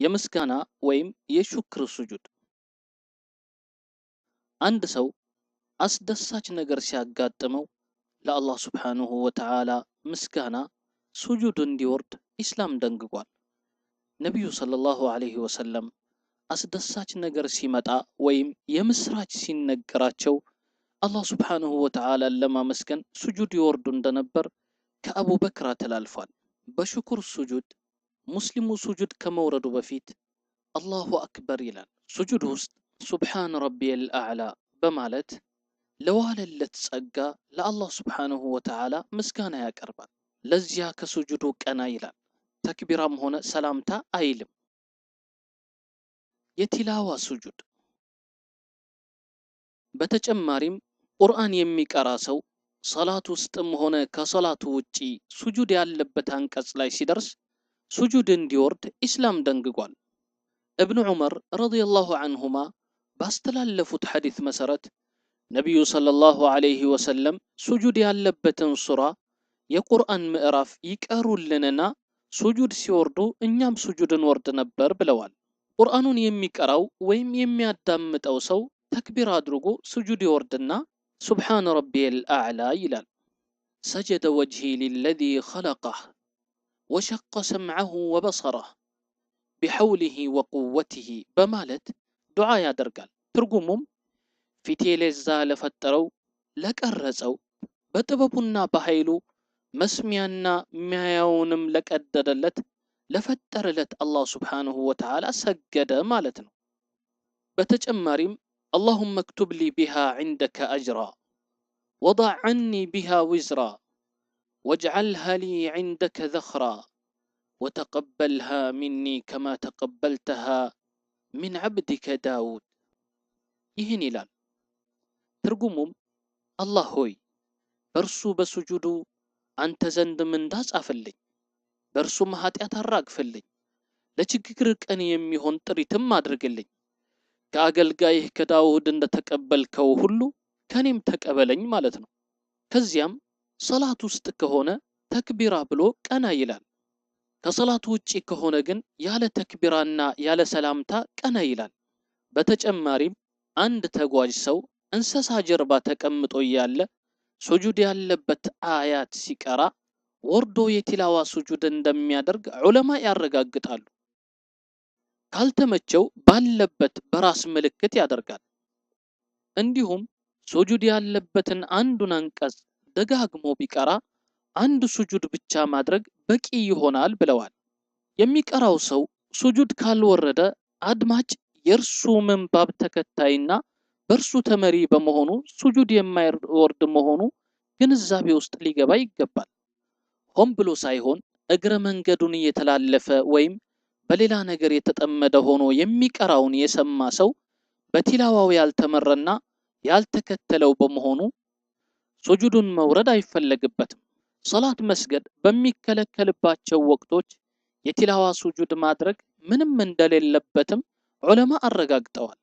የምስጋና ወይም የሹክር ሱጁድ። አንድ ሰው አስደሳች ነገር ሲያጋጥመው ለአላህ ሱብሓነሁ ወተዓላ ምስጋና ሱጁድ እንዲወርድ ኢስላም ደንግጓል። ነቢዩ ሰለላሁ ዐለይሂ ወሰለም አስደሳች ነገር ሲመጣ ወይም የምስራች ሲነገራቸው አላህ ሱብሓነሁ ወተዓላን ለማመስገን ሱጁድ ይወርዱ እንደነበር ከአቡበክር ተላልፏል። በሽኩር ሱጁድ ሙስሊሙ ሱጁድ ከመውረዱ በፊት አላሁ አክበር ይላል። ሱጁድ ውስጥ ሱብሓነ ረቢየል አዕላ በማለት ለዋለለት ጸጋ ለአላህ ሱብሓነሁ ወተዓላ ምስጋና ያቀርባል። ለዚያ ከሱጁዱ ቀና ይላል። ተክቢራም ሆነ ሰላምታ አይልም። የቲላዋ ሱጁድ። በተጨማሪም ቁርአን የሚቀራ ሰው ሰላት ውስጥም ሆነ ከሰላቱ ውጪ ሱጁድ ያለበት አንቀጽ ላይ ሲደርስ ሱጁድ እንዲወርድ ኢስላም ደንግጓል። እብኑ ዑመር ረዲየላሁ ዐንሁማ ባስተላለፉት ሐዲስ መሰረት ነቢዩ ሰለላሁ ዐለይሂ ወሰለም ሱጁድ ያለበትን ሱራ የቁርአን ምዕራፍ ይቀሩልንና ሱጁድ ሲወርዱ እኛም ሱጁድ እንወርድ ነበር ብለዋል። ቁርአኑን የሚቀራው ወይም የሚያዳምጠው ሰው ተክቢር አድርጎ ሱጁድ ይወርድና ሱብሓነ ረቢየል አዕላ ይላል። ሰጀደ ወጅሂ ሊለዚ ኸለቀህ ወሸቀ ሰምዐሁ ወበሰረህ ቢሐውሊሂ ወቁወቲሂ በማለት ዱዓ ያደርጋል። ትርጉሙም ፊቴ ለዛ ለፈጠረው ለቀረጸው በጥበቡና በኃይሉ መስሚያና ሚያያውንም ለቀደደለት ለፈጠረለት አላህ ሱብሓነሁ ወተዓላ ሰገደ ማለት ነው። በተጨማሪም አላሁመ እክቱብ ሊ ቢሃ ዒንደከ አጅራ ወضዕ ዐኒ ቢሃ ዊዝራ ወጅዐልሃ ሊ ዒንደከ ዘኽራ ወተቀበልሃ ሚኒ ከማ ተቀበልተሃ ሚን ዐብዲከ ዳውድ። ይህን ይላል። ትርጉሙም አላህ ሆይ በእርሱ በሱጁዱ አንተ ዘንድ ምንዳ ጻፍልኝ፣ በእርሱም ኃጢአት አራግፍልኝ፣ ለችግር ቀን የሚሆን ጥሪትም አድርግልኝ፣ ከአገልጋይህ ከዳውድ እንደተቀበልከው ሁሉ ከኔም ተቀበለኝ ማለት ነው። ከዚያም ሰላት ውስጥ ከሆነ ተክቢራ ብሎ ቀና ይላል። ከሰላቱ ውጪ ከሆነ ግን ያለ ተክቢራና ያለ ሰላምታ ቀና ይላል። በተጨማሪም አንድ ተጓዥ ሰው እንስሳ ጀርባ ተቀምጦ እያለ ሱጁድ ያለበት አያት ሲቀራ ወርዶ የቲላዋ ሱጁድ እንደሚያደርግ ዑለማ ያረጋግጣሉ። ካልተመቸው ባለበት በራስ ምልክት ያደርጋል። እንዲሁም ሱጁድ ያለበትን አንዱን አንቀጽ ደጋግሞ ቢቀራ አንድ ሱጁድ ብቻ ማድረግ በቂ ይሆናል ብለዋል። የሚቀራው ሰው ሱጁድ ካልወረደ አድማጭ የእርሱ ምንባብ ተከታይና በእርሱ ተመሪ በመሆኑ ሱጁድ የማይወርድ መሆኑ ግንዛቤ ውስጥ ሊገባ ይገባል። ሆን ብሎ ሳይሆን እግረ መንገዱን እየተላለፈ ወይም በሌላ ነገር የተጠመደ ሆኖ የሚቀራውን የሰማ ሰው በቲላዋው ያልተመረና ያልተከተለው በመሆኑ ሱጁዱን መውረድ አይፈለግበትም። ሰላት መስገድ በሚከለከልባቸው ወቅቶች የቲላዋ ሱጁድ ማድረግ ምንም እንደሌለበትም ዑለማ አረጋግጠዋል።